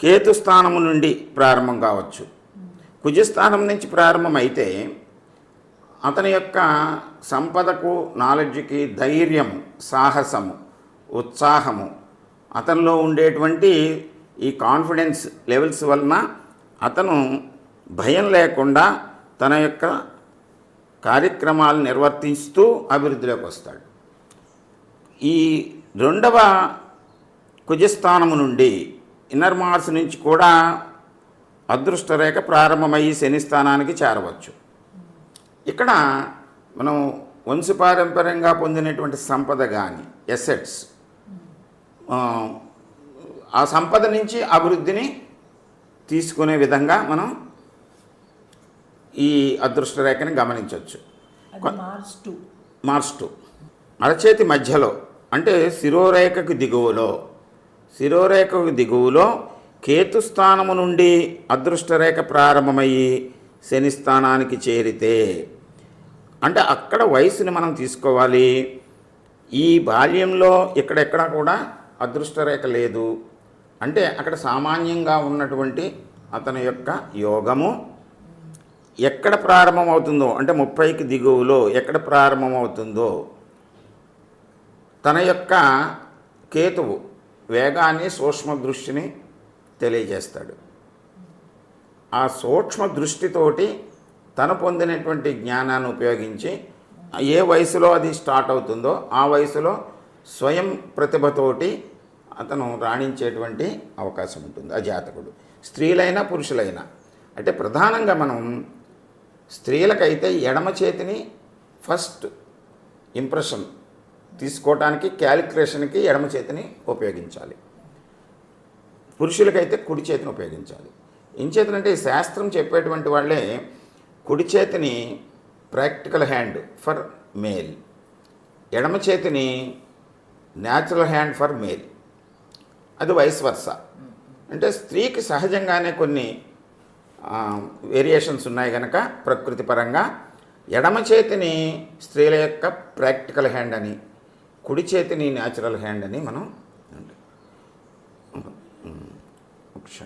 కేతుస్థానము నుండి ప్రారంభం కావచ్చు. కుజస్థానం నుంచి ప్రారంభమైతే అతని యొక్క సంపదకు, నాలెడ్జ్కి, ధైర్యం, సాహసము, ఉత్సాహము, అతనిలో ఉండేటువంటి ఈ కాన్ఫిడెన్స్ లెవెల్స్ వలన అతను భయం లేకుండా తన యొక్క కార్యక్రమాలు నిర్వర్తిస్తూ అభివృద్ధిలోకి వస్తాడు. ఈ రెండవ కుజస్థానము నుండి ఇన్నర్ మార్స్ నుంచి కూడా అదృష్టరేఖ ప్రారంభమయ్యి శని స్థానానికి చేరవచ్చు. ఇక్కడ మనం వంశపారంపర్యంగా పొందినటువంటి సంపద కానీ ఎసెట్స్, ఆ సంపద నుంచి అభివృద్ధిని తీసుకునే విధంగా మనం ఈ అదృష్టరేఖని గమనించవచ్చు. మార్స్ 2 అరచేతి మధ్యలో అంటే శిరోరేఖకు దిగువలో కేతుస్థానము నుండి అదృష్టరేఖ ప్రారంభమయ్యి శని స్థానానికి చేరితే, అంటే అక్కడ వయసుని మనం తీసుకోవాలి. ఈ బాల్యంలో ఇక్కడెక్కడ కూడా అదృష్టరేఖ లేదు అంటే అక్కడ సామాన్యంగా ఉన్నటువంటి అతని యొక్క యోగము ఎక్కడ ప్రారంభమవుతుందో, అంటే 30కి దిగువలో ఎక్కడ ప్రారంభమవుతుందో తన యొక్క కేతువు వేగాన్ని, సూక్ష్మ దృష్టిని తెలియజేస్తాడు. ఆ సూక్ష్మ దృష్టితోటి తను పొందినటువంటి జ్ఞానాన్ని ఉపయోగించి ఏ వయసులో అది స్టార్ట్ అవుతుందో ఆ వయసులో స్వయం ప్రతిభతోటి అతను రాణించేటువంటి అవకాశం ఉంటుంది ఆ జాతకుడు. స్త్రీలైనా పురుషులైనా, అంటే ప్రధానంగా మనం స్త్రీలకైతే ఎడమ చేతిని ఫస్ట్ ఇంప్రెషన్ తీసుకోవటానికి, క్యాలిక్యులేషన్కి ఎడమ చేతిని ఉపయోగించాలి. పురుషులకైతే కుడి చేతిని ఉపయోగించాలి. ఇంచేతనంటే ఈ శాస్త్రం చెప్పేటువంటి వాళ్ళే కుడి చేతిని ప్రాక్టికల్ హ్యాండ్ ఫర్ మేల్, ఎడమ చేతిని న్యాచురల్ హ్యాండ్ ఫర్ మేల్. అది వైస్ వర్సా. అంటే స్త్రీకి సహజంగానే కొన్ని వేరియేషన్స్ ఉన్నాయి కనుక ప్రకృతి పరంగా ఎడమ చేతిని స్త్రీల యొక్క ప్రాక్టికల్ హ్యాండ్ అని, కుడి చేతిని న్యాచురల్ హ్యాండ్ అని మనం